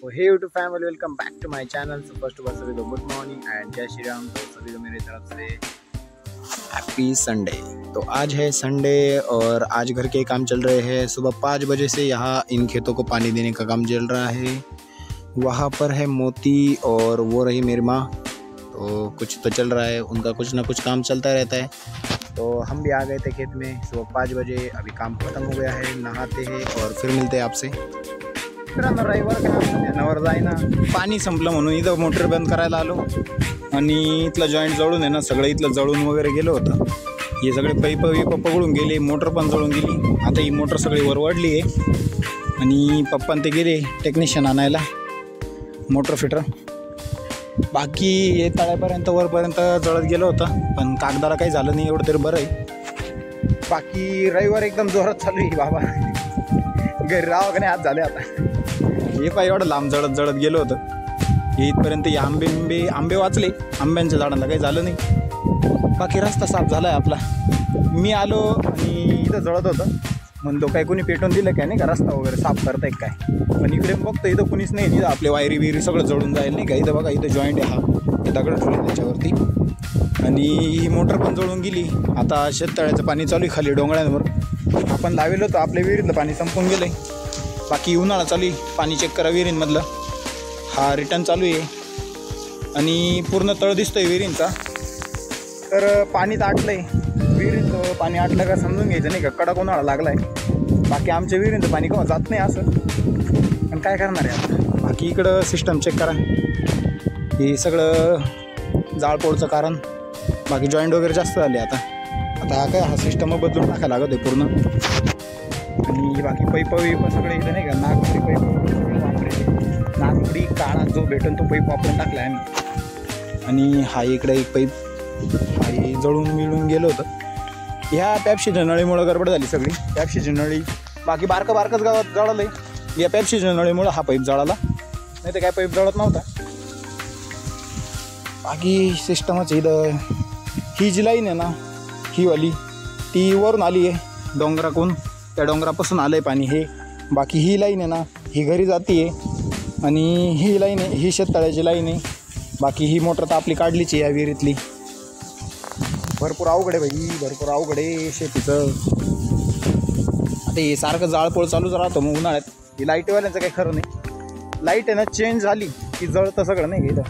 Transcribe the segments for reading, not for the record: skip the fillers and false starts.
तो हे YouTube family, welcome back to my channel. So first of all सभी को गुड मॉर्निंग एंड जय श्री राम। तो सभी को मेरी तरफ से हैप्पी संडे। तो आज है संडे और आज घर के काम चल रहे हैं। सुबह 5 बजे से यहाँ इन खेतों को पानी देने का काम चल रहा है। वहाँ पर है मोती और वो रही मेरी माँ। तो कुछ तो चल रहा है, उनका कुछ ना कुछ काम चलता रहता है। तो हम भी आ गए थे खेत में सुबह 5 बजे। अभी काम खत्म हो गया है, नहाते हैं और फिर मिलते हैं आपसे। नवर जाय ना, पाणी संपलं म्हणून इथं मोटर बंद करायला आलो आणि इथलं जॉईंट जळून आहे ना, सगळं इथलं जळून वगैरे गेलं होतं। हे सगळे पाईप पकडून गेले, मोटर पण जळून गेली। आता ही मोटर सगळी वरवडली आहे आणि पप्पान ते गेले टेक्निशियन आणायला, मोटर फिटर। बाकी हे तळ्यापर्यंत वरपर्यंत जळत गेलं होतं, पण कागदाला काही झालं नाही, एवढं तरी बरं आहे। बाकी रविवार एकदम जोरात चालू आहे बाबा, घरी राहावं का नाही आज झाले आता। हे पाय एवढं लांब जळत गेलं होतं, हे इथपर्यंत हे आंबे वाचले, आंब्यांच्या झाडांना काही झालं नाही। बाकी रस्ता साफ झाला आहे आपला। मी आलो आणि इथं जळत होतं, म्हणतो काय कोणी पेटवून दिलं काय नाही का, रस्ता वगैरे साफ करताय काय। पण इकडे बघतो इथं कुणीच नाही, इथं आपले वायरी बिरी सगळं जळून जाईल नाही का। इथं बघा, इथं जॉईंट आहे, हे दगड ठेवले त्याच्यावरती आणि ही मोटर पण जळून गेली। आता शेततळ्याचं पाणी चालू आहे खाली डोंगरांवर। आपण लावेलं होतं, आपल्या विहिरीतलं पाणी संपून गेलं आहे। बाकी उन्हाळा चालू आहे, पाणी चेक करा विहिरींमधलं। हा रिटर्न चालू आहे आणि पूर्ण तळ दिसतोय विहिरींचा। तर पाणी तर आटलं आहे, विहिरींचं पाणी आटलं का समजून घ्यायचं नाही का, कडक उन्हाळा लागला आहे। बाकी आमच्या विहिरींचं पाणी केव्हा जात नाही असं, पण काय करणार आहे आता। बाकी इकडं सिस्टम चेक करा, हे सगळं जाळपोळचं कारण। बाकी जॉईंट वगैरे जास्त झाले आता हा काय, हा सिस्टम बदलून टाकायला लागत आहे पूर्ण। आणि बाकी पैप सगळे इथं नाही का, नागपुडी पैप सगळे वापरले, नागपुडी काळा जो भेटेल तो पैप वापरून टाकला आहे आम्ही। आणि हा इकडे एक पैप, हा जळून मिळून गेलं होतं। ह्या पॅप्सीच्या नळीमुळं गडबड झाली सगळी, पॅप्सीची नळी। बाकी बारकंच गावात जळालं आहे, या पॅप्सीच्या नळीमुळं हा पाईप जळाला, नाही तर काय पाईप जळत नव्हता। बाकी सिस्टमच इथं, ही जी लाईन आहे ना, ही वाली ती वरून आली आहे डोंगराकडून, त्या डोंगरापासून आलं आहे पाणी हे। बाकी ही लाईन आहे ना, ही घरी जाते आहे आणि ही लाईन आहे, ही शेततळ्याची लाईन आहे। बाकी ही मोटर तर आपली काढलीच आहे या विहिरीतली। भरपूर अवघड आहे भाई, भरपूर अवघड आहे शेतीचं। आता हे सारखं जाळपोळ चालूच राहतं मग उन्हाळ्यात। ही लाईटवाल्यांचं काही खरं नाही, लाईट आहे ना चेंज झाली की जळतं सगळं नाही का। इथं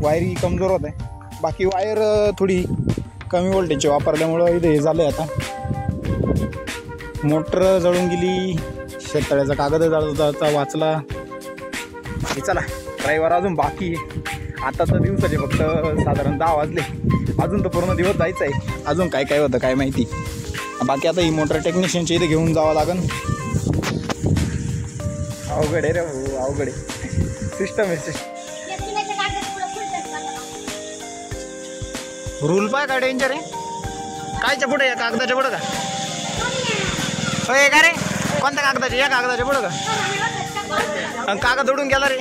वायरी कमजोर होत आहे, बाकी वायर थोडी कमी व्होल्टेजची वापरल्यामुळं इथं हे झालं आहे। आता मोटर जळून गेली, शेततळ्याचा कागद जळता वाचला। हे चला, ड्रायव्हर अजून बाकी आहे। आता तर दिवसाचे फक्त साधारण 10 वाजले, अजून तर पूर्ण दिवस जायचं आहे। अजून काय काय होतं काय माहिती। बाकी आता ही मोटर टेक्निशियनच्या इथे घेऊन जावं लागेल। अवघड आहे रे भाऊ, अवघड आहे सिस्टम आहे सिस्टम। रूल पाय का डेंजर आहे, कायच्या पुढे, या कागदाच्या पुढं का होय का रे, कोणत्या कागदाचे, या कागदाच्या पुढं का, कागद उडून गेला रे।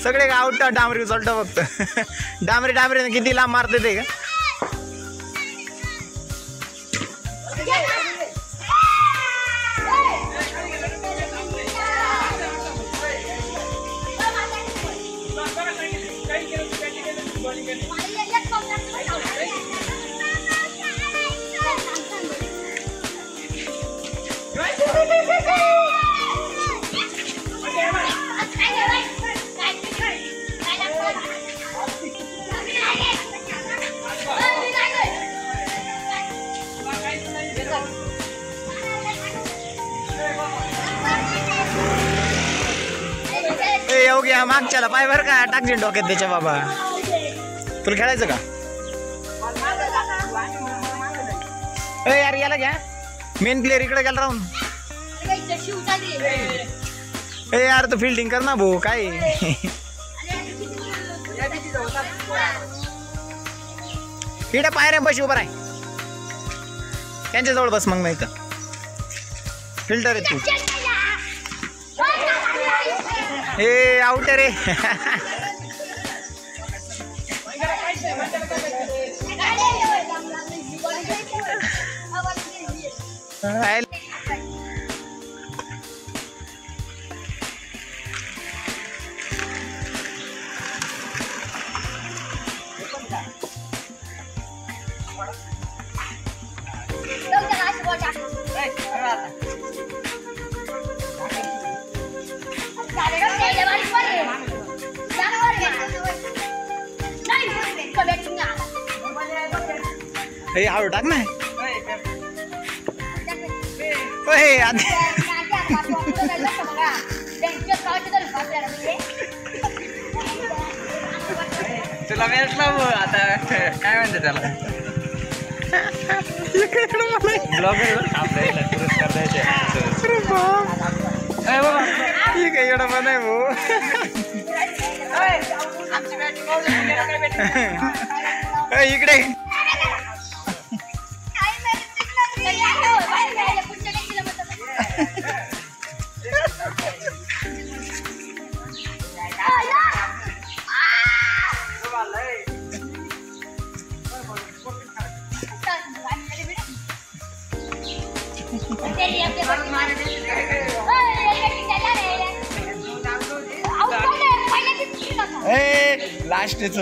सगळे गावटा डांबरी उचलतं फक्त, डांबरीने किती लांब मारते ते का। येऊ घ्या मागच्याला पाय बर का, टाकशील डोक्यात त्याच्या बाबा। तुला खेळायचं का, ए यार याला घ्या, मेन प्लेअर इकडे गेला राहून। ए यार तू फिल्डिंग कर ना भाऊ, काय इकडे पायऱ्यांपाशी उभा आहे, त्यांच्याजवळ बस मग, नाही तर फिल्टर आहे तू। ए आउट रे हळू टाक ना. तुला भेटला आता काय म्हणते त्याला पुरस्कार द्यायचे एवढं पण आहे भाऊ. इकडे लास्टच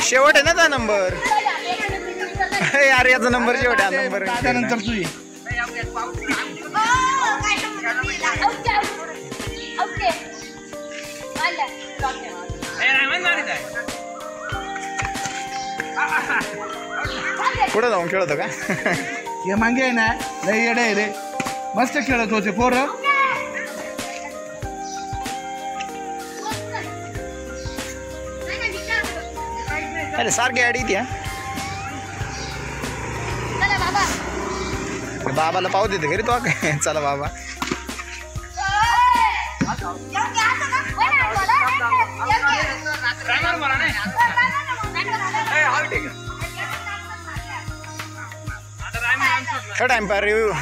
शेवट आहे ना त्या नंबर. यार याचा नंबर शेवट आहे. नंबर त्यानंतर तू पुढे जाऊन खेळत का? हे मागे आहे ना लय येडे रे. मस्त खेळत होते पोरं. अरे सारखी अडी ती. बाबाला पाव देते घरी तो. चला बाबा. थोडा टाइम पर रिव्यू.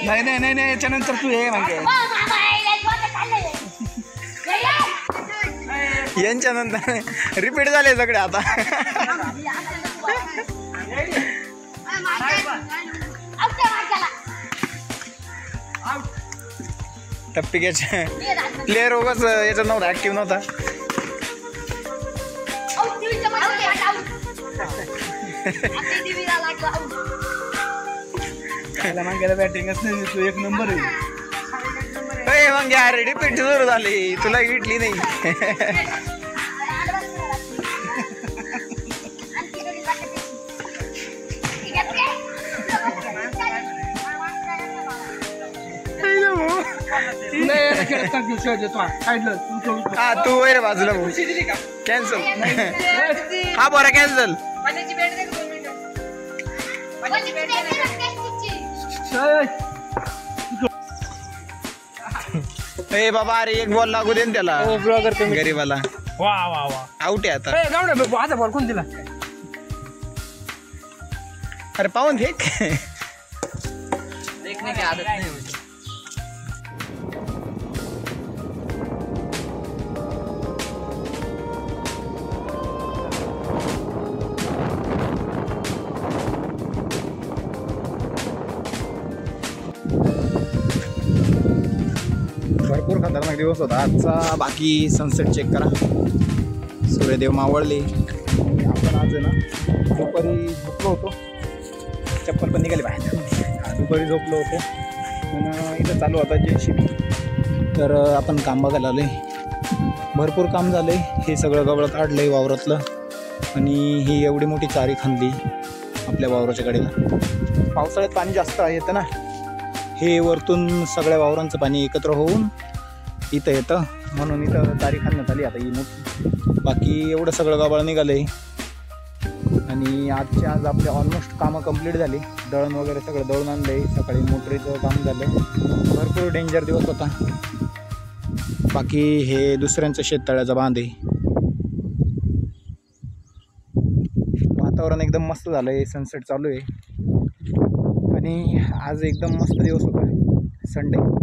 नाही नाही नाही नाही याच्यानंतर तू हे मागे. यांच्या नंतर रिपीट झाले सगळे आता. टप्पिक्याचे प्लेअर उगाच याच्यात नव्हता, ऍक्टिव्ह नव्हता. मागेला बॅटिंगच नाही. तू एक नंबर आहे. मग अरे रिपीट सुरू झाली. तुला इटली नाही. हा तू वैर बाजूला भाऊ. कॅन्सल. हा बरं कॅन्सल. ए बाबा अरे एक बॉल लागू दे ना त्याला. गरीबाला. वा वा वा आउट आहे आता. आता बॉल कोण दिला? अरे पाहून फेक. देखने की आदत नाही. भरपूर खतरनाक दिवस होता आजचा. बाकी सनसेट चेक करा. सूर्यदेव मावळले. आपण आज ना दुपारी झोपलो होतो. चप्पल पण निघाली बाहेर. दुपारी झोपलो होतो आणि इथं चालू होता JCB. तर आपण काम बघायला आलो आहे. भरपूर काम झालं आहे. हे सगळं गवळं काढलं आहे वावरातलं. आणि ही एवढी मोठी चारी खांदली आपल्या वावराच्या कडेला. पावसाळ्यात पाणी जास्त येतं ना. हे वरतून सगळ्या वावरांचं पाणी एकत्र होऊन इथं येतं, म्हणून इथं तारी खांदण्यात आली आता ही मोठी. बाकी एवढं सगळं गबाळ निघालं आहे. आणि आजच्या आज आपले ऑलमोस्ट कामं कंप्लीट झाली. दळण वगैरे सगळं दळून आणलं आहे. सकाळी मोटरीचं काम झालं. भरपूर डेंजर दिवस होता. बाकी हे दुसऱ्यांचं शेततळ्याचा बांध आहे. वातावरण एकदम मस्त झालं आहे. सनसेट चालू आहे. आणि आज एकदम मस्त दिवस होता संडे.